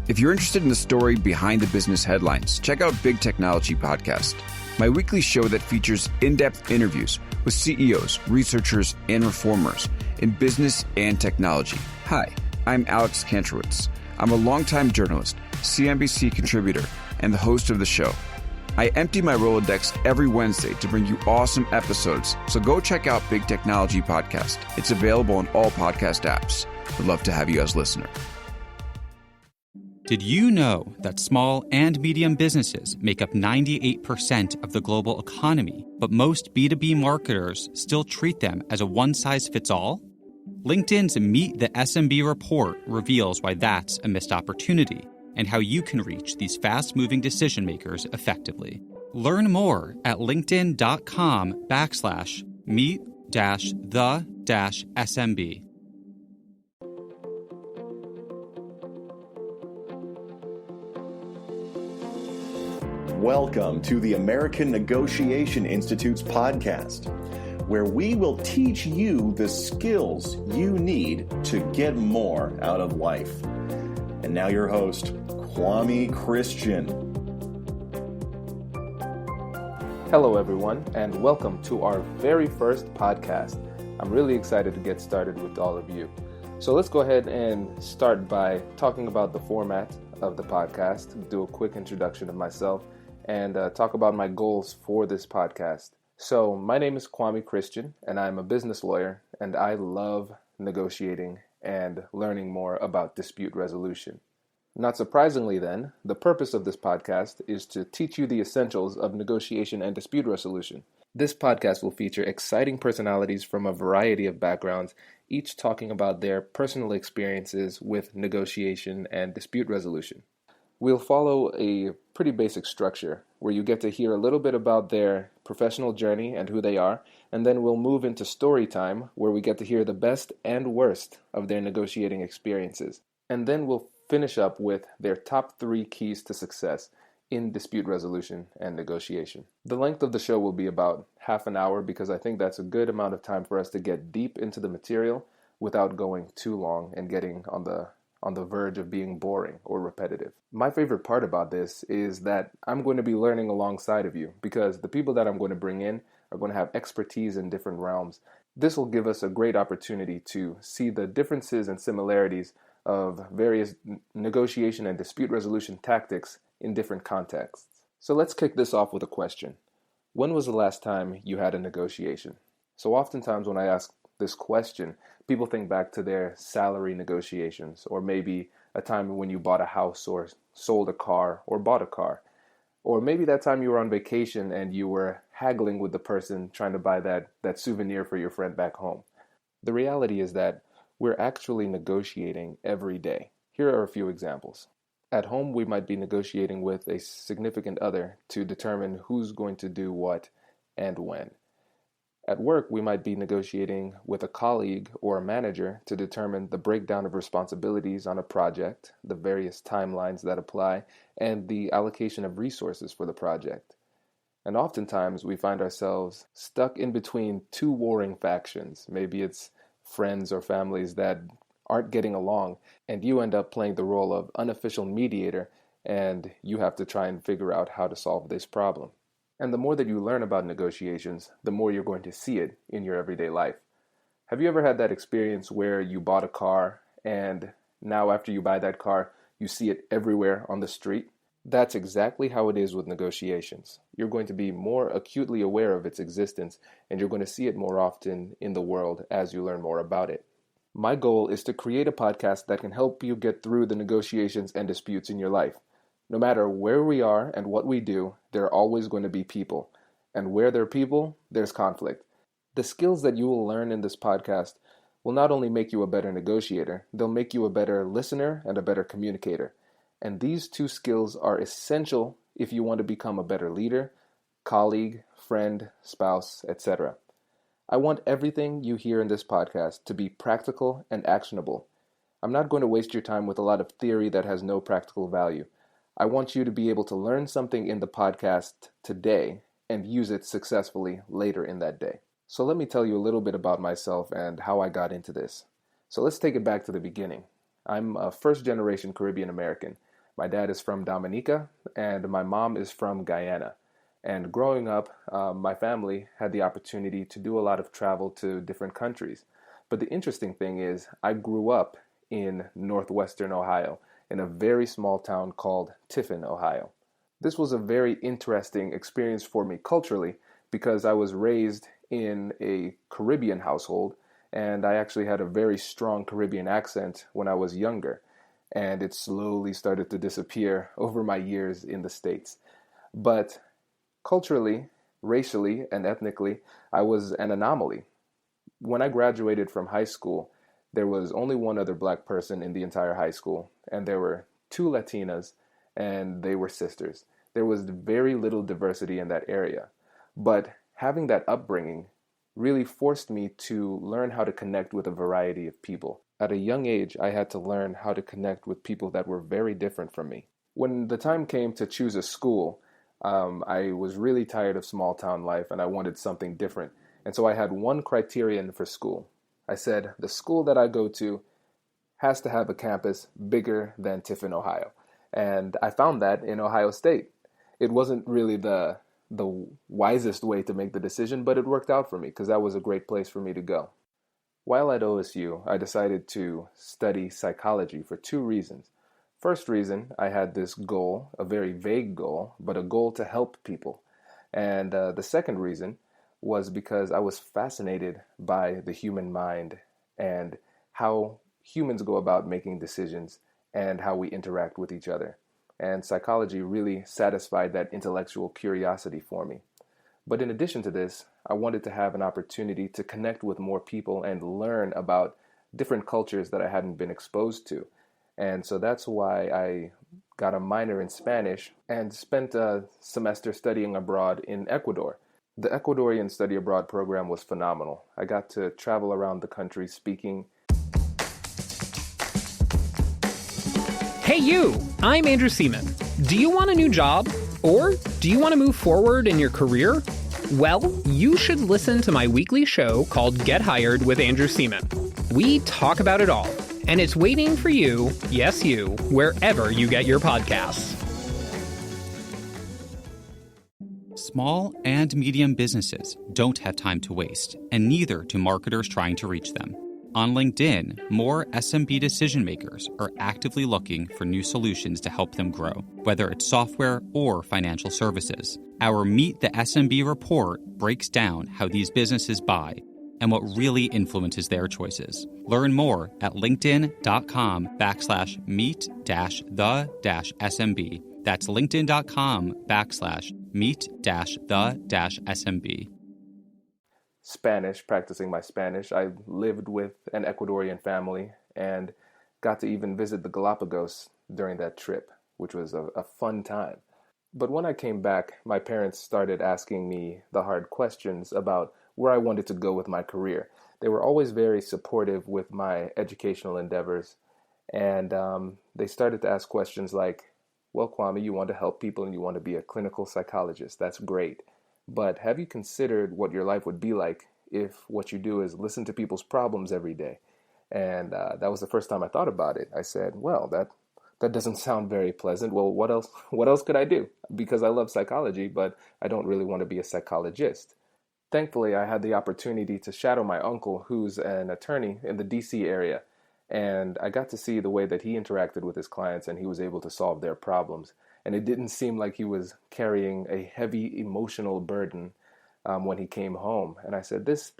If you're interested in the story behind the business headlines, check out Big Technology Podcast, my weekly show that features in-depth interviews with CEOs, researchers, and reformers in business and technology. Hi, I'm Alex Kantrowitz. I'm a longtime journalist, CNBC contributor, and the host of the show. I empty my Rolodex every Wednesday to bring you awesome episodes, so go check out Big Technology Podcast. It's available on all podcast apps. We'd love to have you as a listener. Did you know that small and medium businesses make up 98% of the global economy, but most B2B marketers still treat them as a one-size-fits-all? LinkedIn's Meet the SMB report reveals why that's a missed opportunity and how you can reach these fast-moving decision makers effectively. Learn more at linkedin.com/meet-the-SMB. Welcome to the American Negotiation Institute's podcast, where we will teach you the skills you need to get more out of life. And now your host, Kwame Christian. Hello, everyone, and welcome to our very first podcast. I'm really excited to get started with all of you. So let's go ahead and start by talking about the format of the podcast, do a quick introduction of myself, and talk about my goals for this podcast. So my name is Kwame Christian, and I'm a business lawyer, and I love negotiating and learning more about dispute resolution. Not surprisingly then, the purpose of this podcast is to teach you the essentials of negotiation and dispute resolution. This podcast will feature exciting personalities from a variety of backgrounds, each talking about their personal experiences with negotiation and dispute resolution. We'll follow a pretty basic structure where you get to hear a little bit about their professional journey and who they are, and then we'll move into story time where we get to hear the best and worst of their negotiating experiences. And then we'll finish up with their top 3 keys to success in dispute resolution and negotiation. The length of the show will be about half an hour because I think that's a good amount of time for us to get deep into the material without going too long and getting on the verge of being boring or repetitive. My favorite part about this is that I'm going to be learning alongside of you because the people that I'm going to bring in are going to have expertise in different realms. This will give us a great opportunity to see the differences and similarities of various negotiation and dispute resolution tactics in different contexts. So let's kick this off with a question. When was the last time you had a negotiation? So oftentimes when I ask this question, people think back to their salary negotiations, or maybe a time when you bought a house or sold a car or bought a car. Or maybe that time you were on vacation and you were haggling with the person trying to buy that souvenir for your friend back home. The reality is that we're actually negotiating every day. Here are a few examples. At home, we might be negotiating with a significant other to determine who's going to do what and when. At work, we might be negotiating with a colleague or a manager to determine the breakdown of responsibilities on a project, the various timelines that apply, and the allocation of resources for the project. And oftentimes, we find ourselves stuck in between 2 warring factions. Maybe it's friends or families that aren't getting along, and you end up playing the role of unofficial mediator, and you have to try and figure out how to solve this problem. And the more that you learn about negotiations, the more you're going to see it in your everyday life. Have you ever had that experience where you bought a car and now after you buy that car, you see it everywhere on the street? That's exactly how it is with negotiations. You're going to be more acutely aware of its existence, and you're going to see it more often in the world as you learn more about it. My goal is to create a podcast that can help you get through the negotiations and disputes in your life. No matter where we are and what we do, there are always going to be people. And where there are people, there's conflict. The skills that you will learn in this podcast will not only make you a better negotiator, they'll make you a better listener and a better communicator. And these 2 skills are essential if you want to become a better leader, colleague, friend, spouse, etc. I want everything you hear in this podcast to be practical and actionable. I'm not going to waste your time with a lot of theory that has no practical value. I want you to be able to learn something in the podcast today and use it successfully later in that day. So let me tell you a little bit about myself and how I got into this. So let's take it back to the beginning. I'm a first-generation Caribbean American. My dad is from Dominica, and my mom is from Guyana. And growing up, my family had the opportunity to do a lot of travel to different countries. But the interesting thing is, I grew up in northwestern Ohio, in a very small town called Tiffin, Ohio. This was a very interesting experience for me culturally because I was raised in a Caribbean household, and I actually had a very strong Caribbean accent when I was younger, and it slowly started to disappear over my years in the States. But culturally, racially, and ethnically, I was an anomaly. When I graduated from high school, there was only one other black person in the entire high school, and there were two Latinas, and they were sisters. There was very little diversity in that area. But having that upbringing really forced me to learn how to connect with a variety of people. At a young age, I had to learn how to connect with people that were very different from me. When the time came to choose a school, I was really tired of small town life and I wanted something different. And so I had one criterion for school. I said, the school that I go to has to have a campus bigger than Tiffin, Ohio. And I found that in Ohio State. It wasn't really the wisest way to make the decision, but it worked out for me because that was a great place for me to go. While at OSU, I decided to study psychology for two reasons. First reason, I had this goal, a very vague goal, but a goal to help people. And the second reason was because I was fascinated by the human mind and how humans go about making decisions and how we interact with each other. And psychology really satisfied that intellectual curiosity for me. But in addition to this, I wanted to have an opportunity to connect with more people and learn about different cultures that I hadn't been exposed to. And so that's why I got a minor in Spanish and spent a semester studying abroad in Ecuador. The Ecuadorian study abroad program was phenomenal. I got to travel around the country speaking. Hey you, I'm Andrew Seaman. Do you want a new job? Or do you want to move forward in your career? Well, you should listen to my weekly show called Get Hired with Andrew Seaman. We talk about it all, and it's waiting for you, yes you, wherever you get your podcasts. Small and medium businesses don't have time to waste, and neither do marketers trying to reach them. On LinkedIn, more SMB decision makers are actively looking for new solutions to help them grow, whether it's software or financial services. Our Meet the SMB report breaks down how these businesses buy and what really influences their choices. Learn more at linkedin.com/meet-the-SMB. That's linkedin.com/meet-the-SMB. Spanish, practicing my Spanish. I lived with an Ecuadorian family and got to even visit the Galapagos during that trip, which was a fun time. But when I came back, my parents started asking me the hard questions about where I wanted to go with my career. They were always very supportive with my educational endeavors, and they started to ask questions like, well, Kwame, you want to help people and you want to be a clinical psychologist. That's great. But have you considered what your life would be like if what you do is listen to people's problems every day? And that was the first time I thought about it. I said, well, that doesn't sound very pleasant. Well, what else could I do? Because I love psychology, but I don't really want to be a psychologist. Thankfully, I had the opportunity to shadow my uncle, who's an attorney in the DC area. And I got to see the way that he interacted with his clients and he was able to solve their problems. And it didn't seem like he was carrying a heavy emotional burden when he came home. And I said, this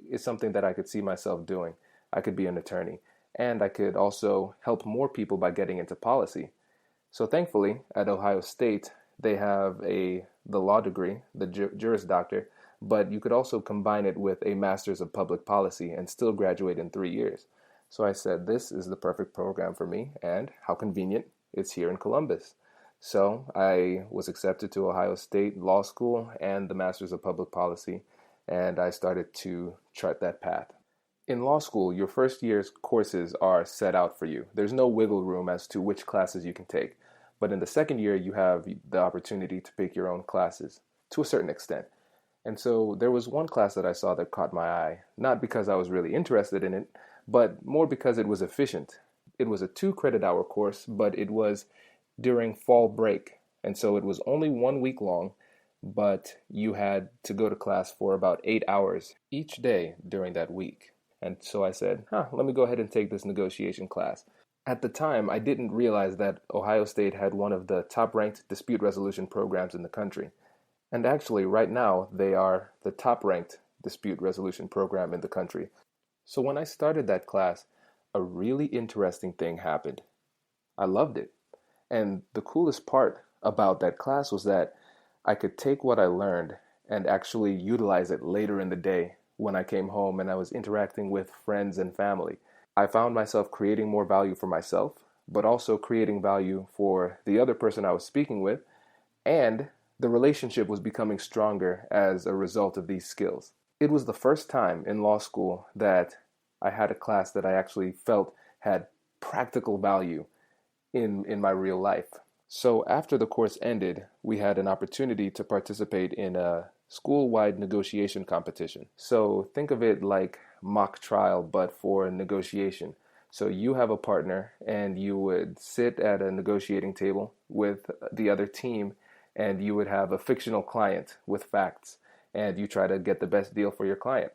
is something that I could see myself doing. I could be an attorney. And I could also help more people by getting into policy. So thankfully, at Ohio State, they have the law degree, the Juris Doctor, but you could also combine it with a Master's of Public Policy and still graduate in 3 years. So I said, this is the perfect program for me, and how convenient, it's here in Columbus. So I was accepted to Ohio State Law School and the Masters of Public Policy, and I started to chart that path. In law school, your first year's courses are set out for you. There's no wiggle room as to which classes you can take. But in the second year, you have the opportunity to pick your own classes to a certain extent. And so there was one class that I saw that caught my eye, not because I was really interested in it, but more because it was efficient. It was a 2 credit hour course, but it was during fall break. And so it was only 1 week long, but you had to go to class for about 8 hours each day during that week. And so I said, let me go ahead and take this negotiation class. At the time, I didn't realize that Ohio State had one of the top-ranked dispute resolution programs in the country. And actually, right now, they are the top-ranked dispute resolution program in the country. So when I started that class, a really interesting thing happened. I loved it. And the coolest part about that class was that I could take what I learned and actually utilize it later in the day when I came home and I was interacting with friends and family. I found myself creating more value for myself, but also creating value for the other person I was speaking with, and the relationship was becoming stronger as a result of these skills. It was the first time in law school that I had a class that I actually felt had practical value in my real life. So after the course ended, we had an opportunity to participate in a school-wide negotiation competition. So think of it like mock trial, but for negotiation. So you have a partner and you would sit at a negotiating table with the other team, and you would have a fictional client with facts, and you try to get the best deal for your client.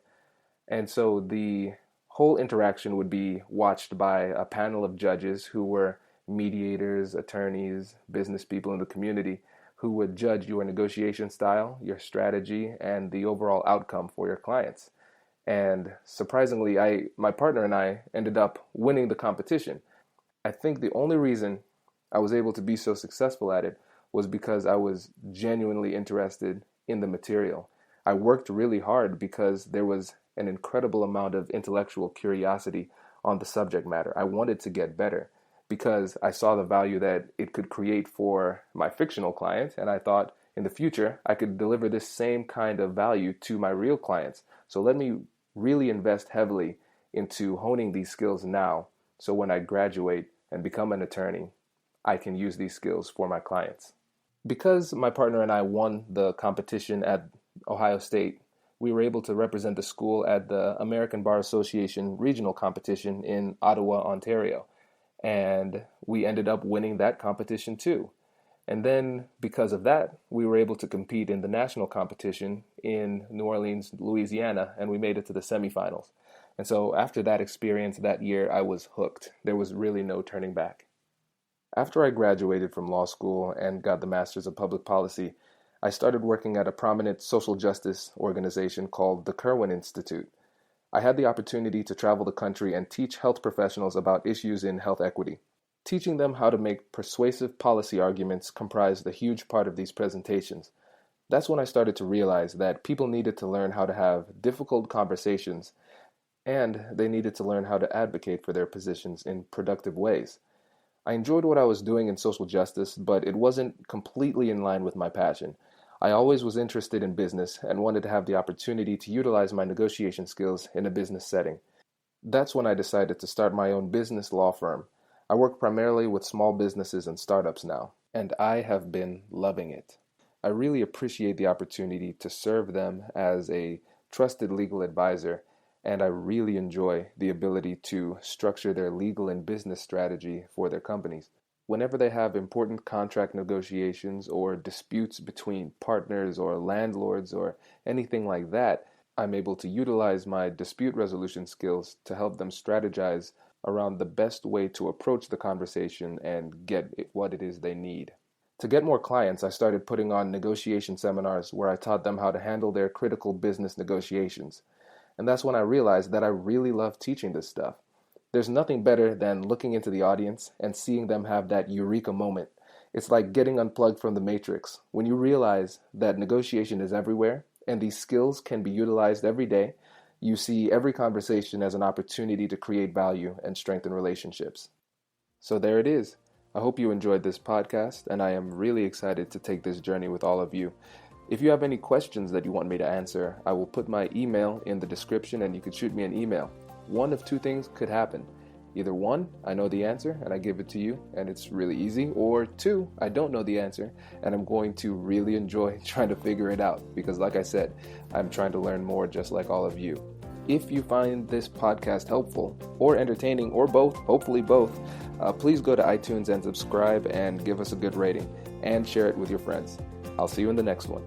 And so the whole interaction would be watched by a panel of judges who were mediators, attorneys, business people in the community, who would judge your negotiation style, your strategy, and the overall outcome for your clients. And surprisingly, my partner and I ended up winning the competition. I think the only reason I was able to be so successful at it was because I was genuinely interested in the material. I worked really hard because there was an incredible amount of intellectual curiosity on the subject matter. I wanted to get better because I saw the value that it could create for my fictional client, and I thought in the future I could deliver this same kind of value to my real clients. So let me really invest heavily into honing these skills now, so when I graduate and become an attorney, I can use these skills for my clients. Because my partner and I won the competition at Ohio State, we were able to represent the school at the American Bar Association regional competition in Ottawa, Ontario. And we ended up winning that competition too. And then because of that, we were able to compete in the national competition in New Orleans, Louisiana, and we made it to the semifinals. And so after that experience that year, I was hooked. There was really no turning back. After I graduated from law school and got the Master's of Public Policy, I started working at a prominent social justice organization called the Kirwan Institute. I had the opportunity to travel the country and teach health professionals about issues in health equity. Teaching them how to make persuasive policy arguments comprised a huge part of these presentations. That's when I started to realize that people needed to learn how to have difficult conversations, and they needed to learn how to advocate for their positions in productive ways. I enjoyed what I was doing in social justice, but it wasn't completely in line with my passion. I always was interested in business and wanted to have the opportunity to utilize my negotiation skills in a business setting. That's when I decided to start my own business law firm. I work primarily with small businesses and startups now, and I have been loving it. I really appreciate the opportunity to serve them as a trusted legal advisor, and I really enjoy the ability to structure their legal and business strategy for their companies. Whenever they have important contract negotiations or disputes between partners or landlords or anything like that, I'm able to utilize my dispute resolution skills to help them strategize around the best way to approach the conversation and get what it is they need. To get more clients, I started putting on negotiation seminars where I taught them how to handle their critical business negotiations. And that's when I realized that I really love teaching this stuff. There's nothing better than looking into the audience and seeing them have that eureka moment. It's like getting unplugged from the matrix. When you realize that negotiation is everywhere and these skills can be utilized every day, you see every conversation as an opportunity to create value and strengthen relationships. So there it is. I hope you enjoyed this podcast, and I am really excited to take this journey with all of you. If you have any questions that you want me to answer, I will put my email in the description and you can shoot me an email. One of two things could happen. Either one, I know the answer and I give it to you and it's really easy, or two, I don't know the answer and I'm going to really enjoy trying to figure it out because like I said, I'm trying to learn more just like all of you. If you find this podcast helpful or entertaining or both, hopefully both, please go to iTunes and subscribe and give us a good rating and share it with your friends. I'll see you in the next one.